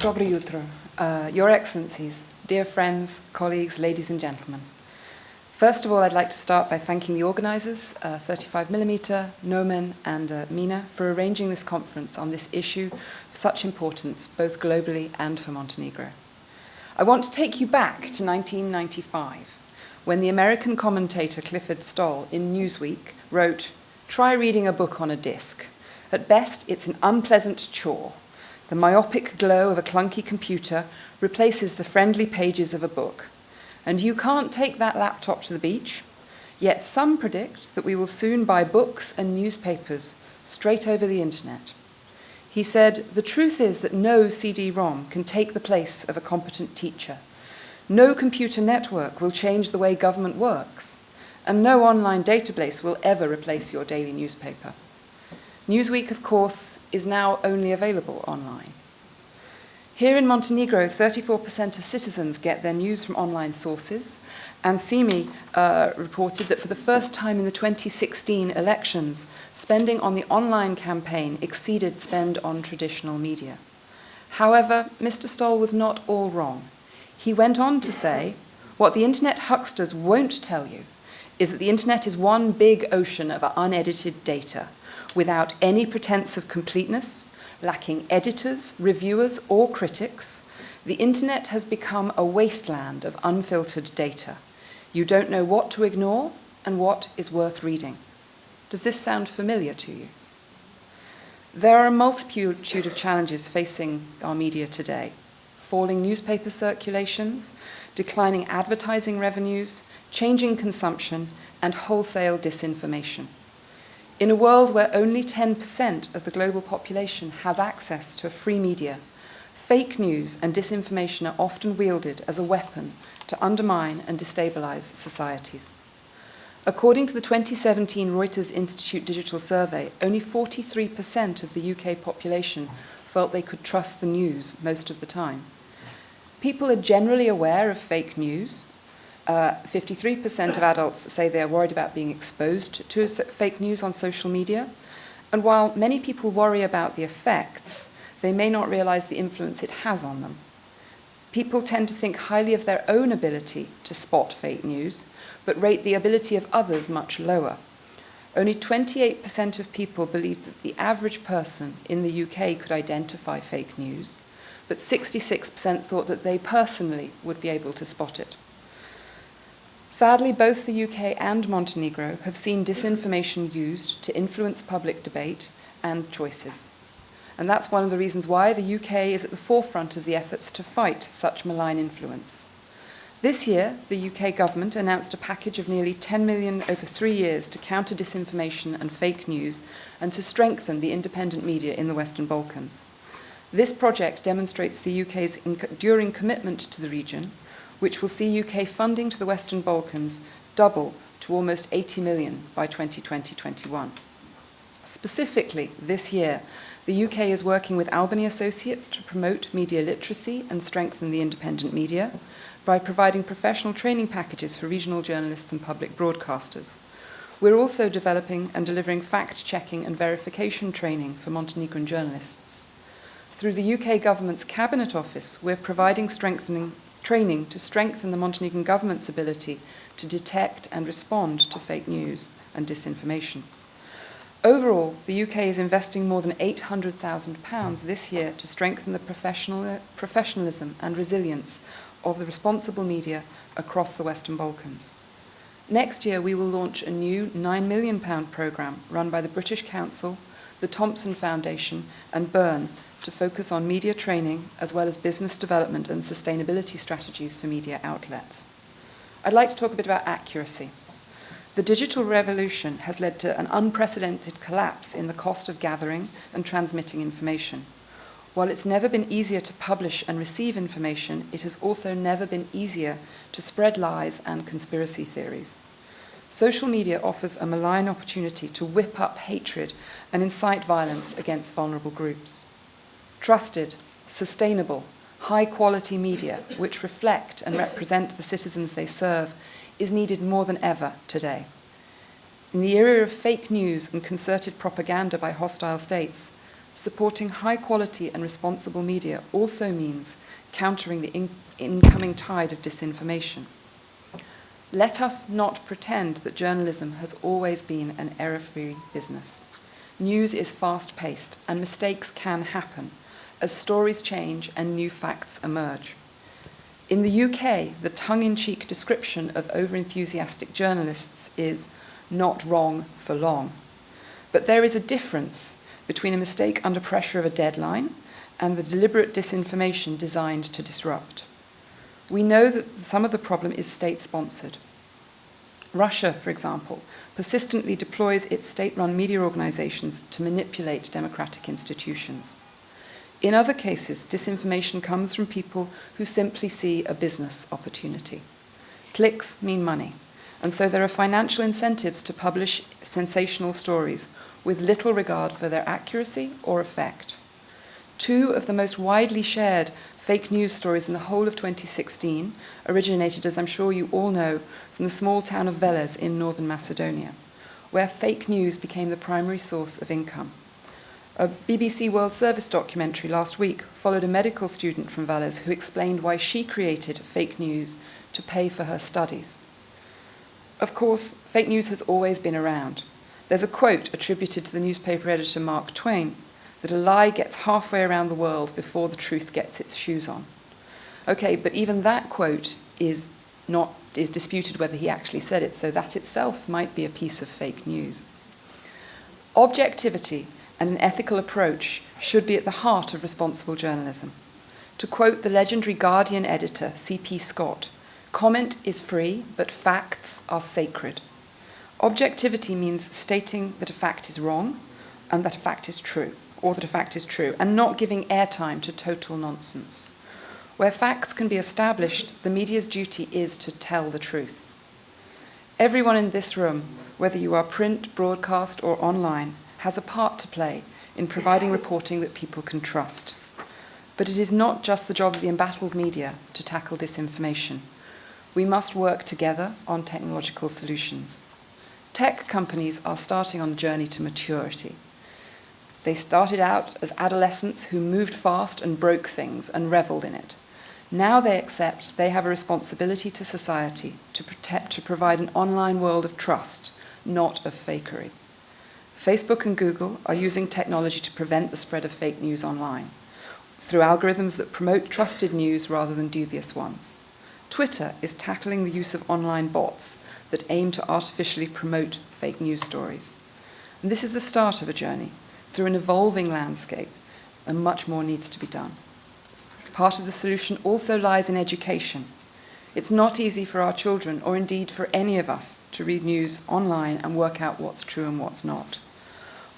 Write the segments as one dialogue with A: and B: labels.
A: Dobro jutro, Your Excellencies, dear friends, colleagues, ladies and gentlemen. First of all, I'd like to start by thanking the organisers, 35mm, Nomen and Mina, for arranging this conference on this issue of such importance, both globally and for Montenegro. I want to take you back to 1995, when the American commentator Clifford Stoll in Newsweek wrote, "Try reading a book on a disc. At best, it's an unpleasant chore. The myopic glow of a clunky computer replaces the friendly pages of a book. And you can't take that laptop to the beach. Yet some predict that we will soon buy books and newspapers straight over the internet." He said, "The truth is that no CD-ROM can take the place of a competent teacher. No computer network will change the way government works. And no online database will ever replace your daily newspaper." Newsweek, of course, is now only available online. Here in Montenegro, 34% of citizens get their news from online sources, and CIMI reported that for the first time in the 2016 elections, spending on the online campaign exceeded spend on traditional media. However, Mr. Stoll was not all wrong. He went on to say, "What the internet hucksters won't tell you is that the internet is one big ocean of unedited data, without any pretense of completeness, lacking editors, reviewers, or critics. The internet has become a wasteland of unfiltered data. You don't know what to ignore and what is worth reading." Does this sound familiar to you? There are a multitude of challenges facing our media today: falling newspaper circulations, declining advertising revenues, changing consumption, and wholesale disinformation. In a world where only 10% of the global population has access to a free media, fake news and disinformation are often wielded as a weapon to undermine and destabilize societies. According to the 2017 Reuters Institute Digital Survey, only 43% of the UK population felt they could trust the news most of the time. People are generally aware of fake news. 53% of adults say they are worried about being exposed to fake news on social media. And while many people worry about the effects, they may not realize the influence it has on them. People tend to think highly of their own ability to spot fake news, but rate the ability of others much lower. Only 28% of people believe that the average person in the UK could identify fake news, but 66% thought that they personally would be able to spot it. Sadly, both the UK and Montenegro have seen disinformation used to influence public debate and choices. And that's one of the reasons why the UK is at the forefront of the efforts to fight such malign influence. This year, the UK government announced a package of nearly 10 million over 3 years to counter disinformation and fake news and to strengthen the independent media in the Western Balkans. This project demonstrates the UK's enduring commitment to the region, which will see UK funding to the Western Balkans double to almost 80 million by 2020-21. Specifically, this year, the UK is working with Albany Associates to promote media literacy and strengthen the independent media by providing professional training packages for regional journalists and public broadcasters. We're also developing and delivering fact-checking and verification training for Montenegrin journalists. Through the UK government's Cabinet Office, we're providing training to strengthen the Montenegrin government's ability to detect and respond to fake news and disinformation. Overall, the UK is investing more than £800,000 this year to strengthen the professionalism and resilience of the responsible media across the Western Balkans. Next year, we will launch a new £9 million programme run by the British Council, the Thompson Foundation, and Bern to focus on media training as well as business development and sustainability strategies for media outlets. I'd like to talk a bit about accuracy. The digital revolution has led to an unprecedented collapse in the cost of gathering and transmitting information. While it's never been easier to publish and receive information, it has also never been easier to spread lies and conspiracy theories. Social media offers a malign opportunity to whip up hatred and incite violence against vulnerable groups. Trusted, sustainable, high-quality media, which reflect and represent the citizens they serve, is needed more than ever today. In the era of fake news and concerted propaganda by hostile states, supporting high-quality and responsible media also means countering the incoming tide of disinformation. Let us not pretend that journalism has always been an error-free business. News is fast-paced, and mistakes can happen as stories change and new facts emerge. In the UK, the tongue-in-cheek description of over-enthusiastic journalists is not wrong for long. But there is a difference between a mistake under pressure of a deadline and the deliberate disinformation designed to disrupt. We know that some of the problem is state-sponsored. Russia, for example, persistently deploys its state-run media organizations to manipulate democratic institutions. In other cases, disinformation comes from people who simply see a business opportunity. Clicks mean money, and so there are financial incentives to publish sensational stories with little regard for their accuracy or effect. Two of the most widely shared fake news stories in the whole of 2016 originated, as I'm sure you all know, from the small town of Veles in northern Macedonia, where fake news became the primary source of income. A BBC World Service documentary last week followed a medical student from Veles who explained why she created fake news to pay for her studies. Of course, fake news has always been around. There's a quote attributed to the newspaper editor Mark Twain that a lie gets halfway around the world before the truth gets its shoes on. Okay, but even that quote is disputed whether he actually said it, so that itself might be a piece of fake news. Objectivity and an ethical approach should be at the heart of responsible journalism. To quote the legendary Guardian editor, C.P. Scott, "Comment is free, but facts are sacred." Objectivity means stating that a fact is wrong and that a fact is true, or that a fact is true, and not giving airtime to total nonsense. Where facts can be established, the media's duty is to tell the truth. Everyone in this room, whether you are print, broadcast, or online, has a part to play in providing reporting that people can trust. But it is not just the job of the embattled media to tackle disinformation. We must work together on technological solutions. Tech companies are starting on the journey to maturity. They started out as adolescents who moved fast and broke things and reveled in it. Now they accept they have a responsibility to society to provide an online world of trust, not of fakery. Facebook and Google are using technology to prevent the spread of fake news online through algorithms that promote trusted news rather than dubious ones. Twitter is tackling the use of online bots that aim to artificially promote fake news stories. And this is the start of a journey through an evolving landscape, and much more needs to be done. Part of the solution also lies in education. It's not easy for our children, or indeed for any of us, to read news online and work out what's true and what's not.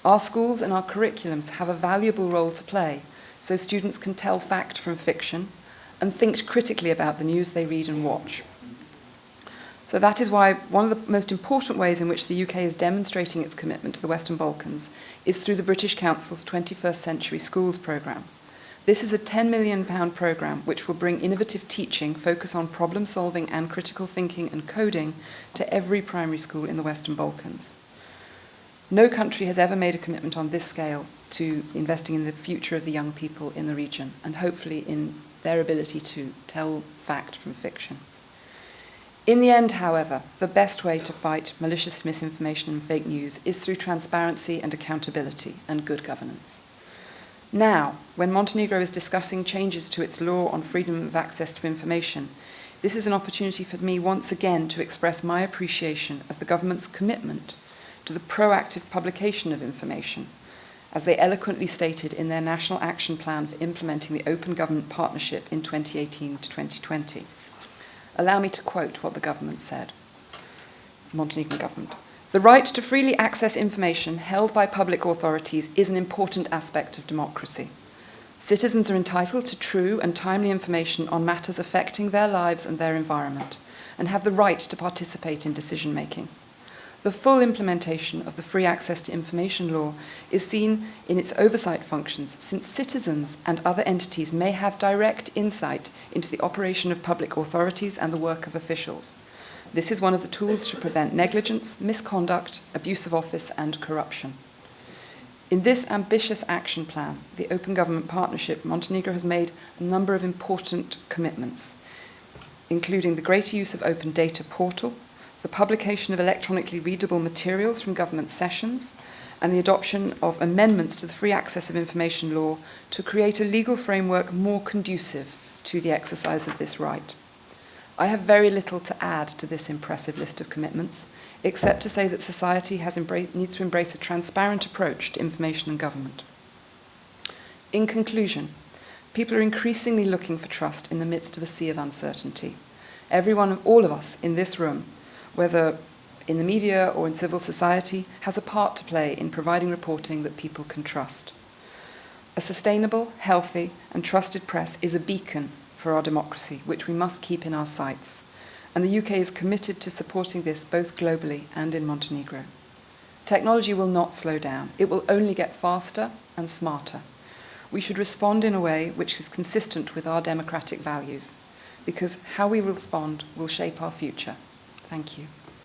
A: Our schools and our curriculums have a valuable role to play, so students can tell fact from fiction and think critically about the news they read and watch. So that is why one of the most important ways in which the UK is demonstrating its commitment to the Western Balkans is through the British Council's 21st Century Schools programme. This is a £10 million programme which will bring innovative teaching, focus on problem solving and critical thinking and coding to every primary school in the Western Balkans. No country has ever made a commitment on this scale to investing in the future of the young people in the region, and hopefully in their ability to tell fact from fiction. In the end, however, the best way to fight malicious misinformation and fake news is through transparency and accountability and good governance. Now, when Montenegro is discussing changes to its law on freedom of access to information, this is an opportunity for me once again to express my appreciation of the government's commitment to the proactive publication of information, as they eloquently stated in their National Action Plan for implementing the Open Government Partnership in 2018 to 2020. Allow me to quote what the government said, the Montenegrin government. "The right to freely access information held by public authorities is an important aspect of democracy. Citizens are entitled to true and timely information on matters affecting their lives and their environment, and have the right to participate in decision-making. The full implementation of the Free Access to Information Law is seen in its oversight functions, since citizens and other entities may have direct insight into the operation of public authorities and the work of officials. This is one of the tools to prevent negligence, misconduct, abuse of office, and corruption. In this ambitious action plan, the Open Government Partnership, Montenegro has made a number of important commitments, including the greater use of open data portal, the publication of electronically readable materials from government sessions, and the adoption of amendments to the Free Access of Information Law to create a legal framework more conducive to the exercise of this right. I have very little to add to this impressive list of commitments, except to say that society needs to embrace a transparent approach to information and government. In conclusion, people are increasingly looking for trust in the midst of a sea of uncertainty. All of us in this room, whether in the media or in civil society, has a part to play in providing reporting that people can trust. A sustainable, healthy, and trusted press is a beacon for our democracy, which we must keep in our sights. And the UK is committed to supporting this both globally and in Montenegro. Technology will not slow down. It will only get faster and smarter. We should respond in a way which is consistent with our democratic values, because how we respond will shape our future. Thank you.